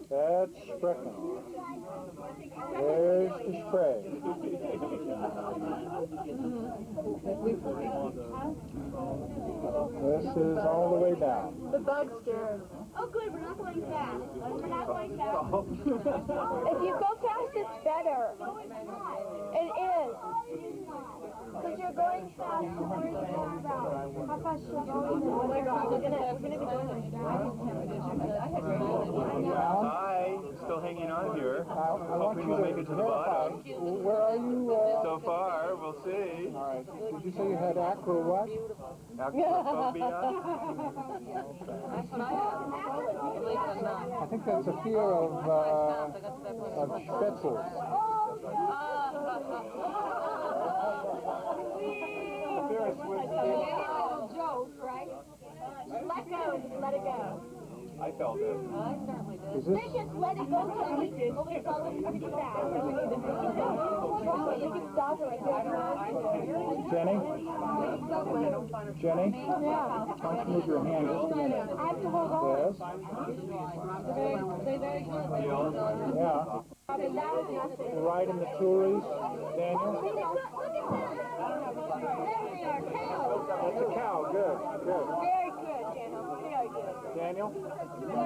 That's sprechen. There's the spray. This is all the way down. The bug scared. Oh, good. We're not going fast. We're not going fast. If you go fast, it's better. No, it's not. It is. Because you're going fast. Where are you going about? How fast are you going? Oh my God. We're gonna be going Hi, still hanging on here. I want Hoping you we'll to make it to the verify. bottom. Where are you? So far, we'll see. All right. Did you say you had acro what? Acrophobia. That's what I have. Believe it or not. I think that's a fear of Schweitzerhof. Joke, right? Let go. Let it go. I felt it. I certainly did. Is this? They just let it go till we did. Oh, it's all pretty fast. You can stop it right there. Jenny? Jenny? Yeah. Why don't you move your hand just a minute? I have to hold on. Yes? They're very good. Yeah. You ride in the Tuileries, Daniel? That's a cow. Good. Good. Very good, Daniel. Very good. Daniel,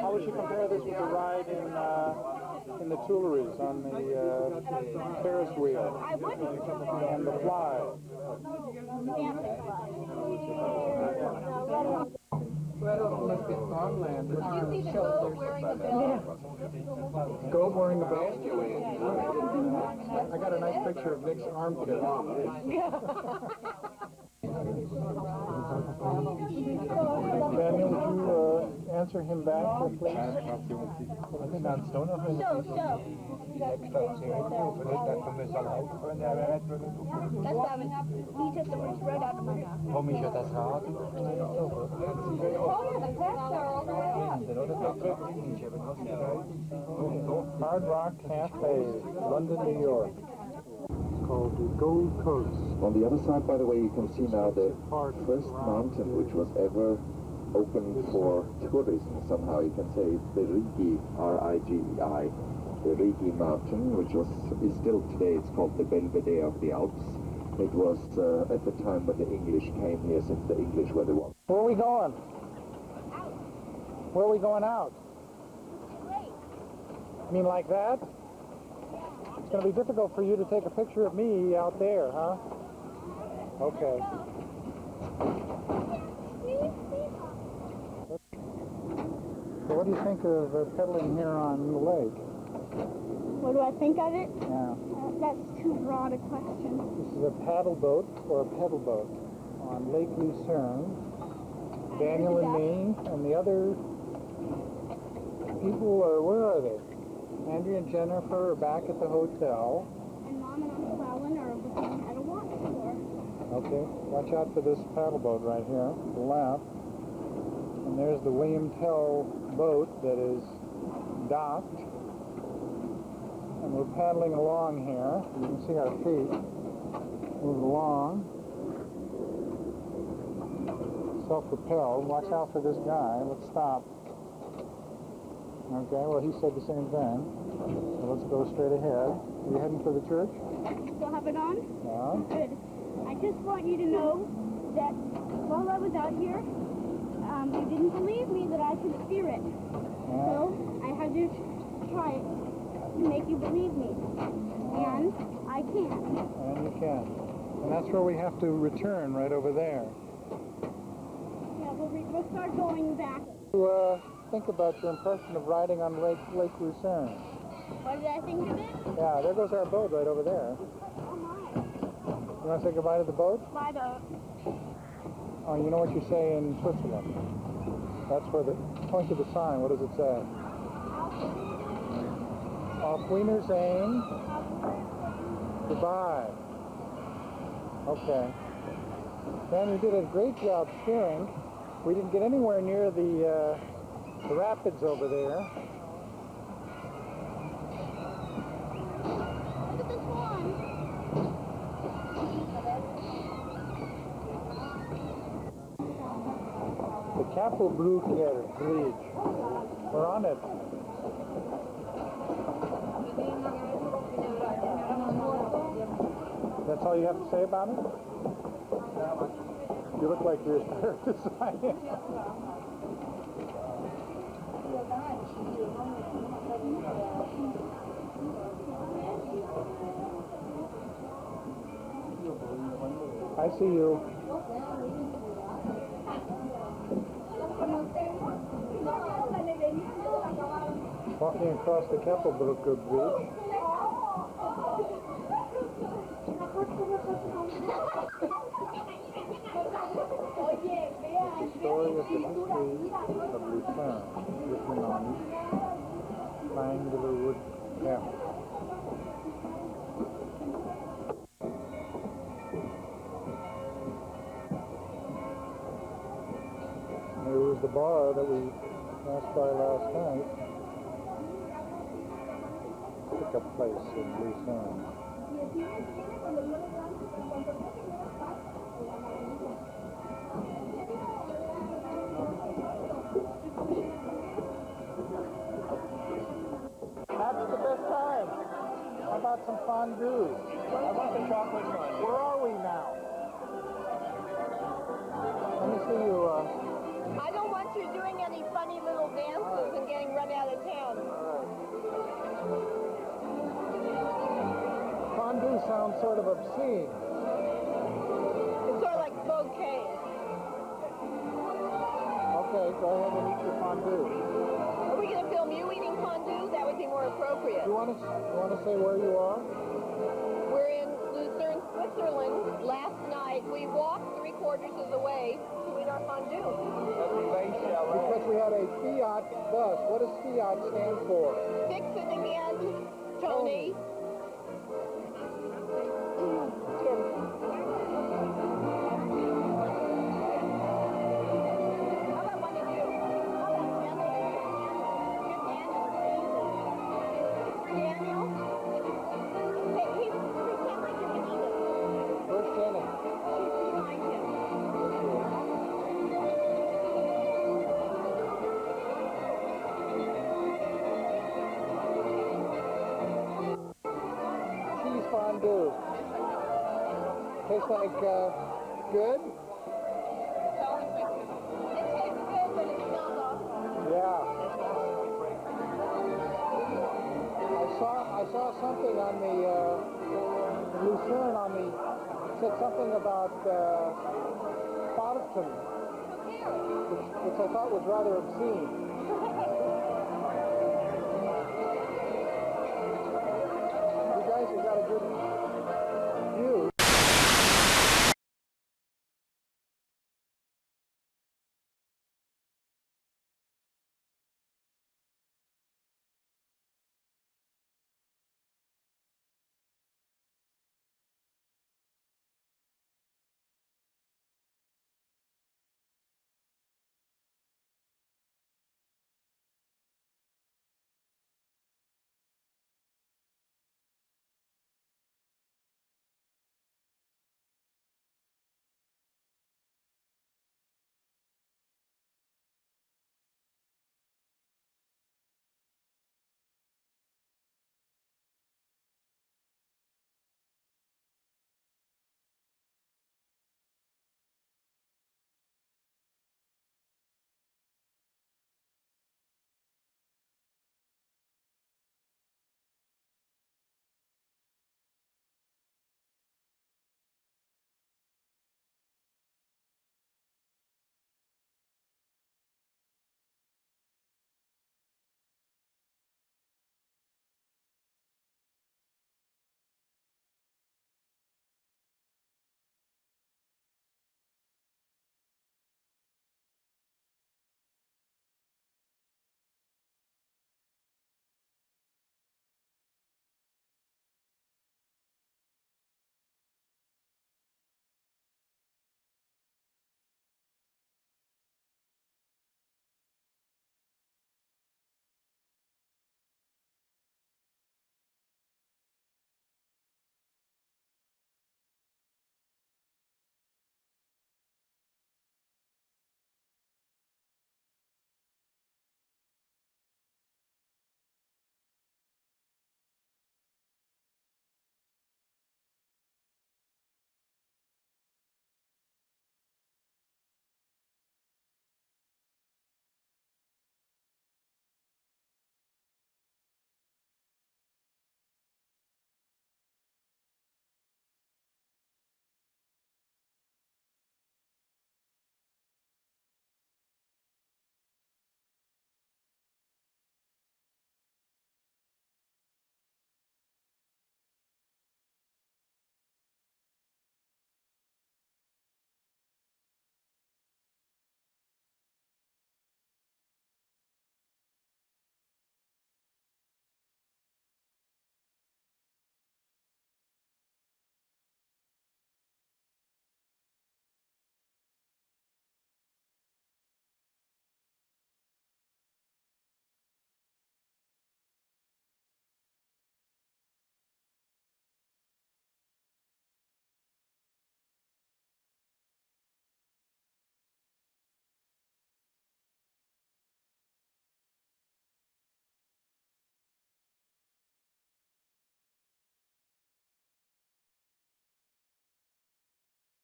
how would you compare this with the ride in the Tuileries on the Ferris wheel I wouldn't. and the fly? Goat wearing the belt? I got a nice picture of Nick's armpit. Daniel, would you answer him back, please? Hard Rock Cafe, London, New York. It's called the Gold Coast. On the other side, by the way, you can see now the first mountain which was ever open for tourism. Somehow you can say it's the Rigi, R-I-G-I, the Rigi mountain, which is still today, it's called the Belvedere of the Alps. It was at the time when the English came here, since the English were the ones. Where are we going? Where are we going out? You mean like that? It's going to be difficult for you to take a picture of me out there, huh? Okay. So what do you think of pedaling here on the lake? What do I think of it? Yeah. That's too broad a question. This is a paddle boat or a pedal boat on Lake Lucerne. Daniel and me and the other people are, where are they? Andrea and Jennifer are back at the hotel. And Mom and Uncle Alan are looking at a watch tour. Okay, watch out for this paddle boat right here, to the left. And there's the William Tell boat that is docked. And we're paddling along here. You can see our feet move along. Self-propelled. Watch out for this guy. Let's stop. Okay, well, he said the same thing. So let's go straight ahead. Are you heading for the church? Still have it on? Yeah. Good. I just want you to know that while I was out here, you didn't believe me that I could steer it. Yeah. So I had to try it to make you believe me. And I can. And you can. And that's where we have to return, right over there. Yeah, we'll start going back. Think about your impression of riding on Lake Lucerne. What did I think of it? Yeah, there goes our boat right over there. Oh my. You want to say goodbye to the boat? Bye, though. Oh, you know what you say in Switzerland? That's where point to the sign. What does it say? Auf Wiedersehen. Goodbye. Okay. Dan, you did a great job steering. We didn't get anywhere near the rapids over there. Look at this one. The Kapelbrücke Bridge. We're on it. That's all you have to say about it? You look like you're scared to sign it. I see you. Walking across the Kapelbrücke Bridge. The story of the history of Lucerne, written on triangular wood tablets. There was the bar that we passed by last night. Pickup place in Lucerne. That's the best time. How about some fondue? I want the chocolate one. Where are we now? Let me see you. I don't want you doing any funny little dances and getting run out of town. Fondue sounds sort of obscene. It's sort of like bouquet. Okay, go ahead and eat your fondue. Are we going to film you eating fondue? That would be more appropriate. You want to say where you are? We're in Lucerne, Switzerland. Last night we walked 3/4 of the way to eat our fondue. Because we had a Fiat bus. What does Fiat stand for? Fix it again, Tony. Fondue. Tastes like good? It tastes good, but it smells awful. Yeah. I saw something on the Lucerne on the said something about Bottom, which I thought was rather obscene.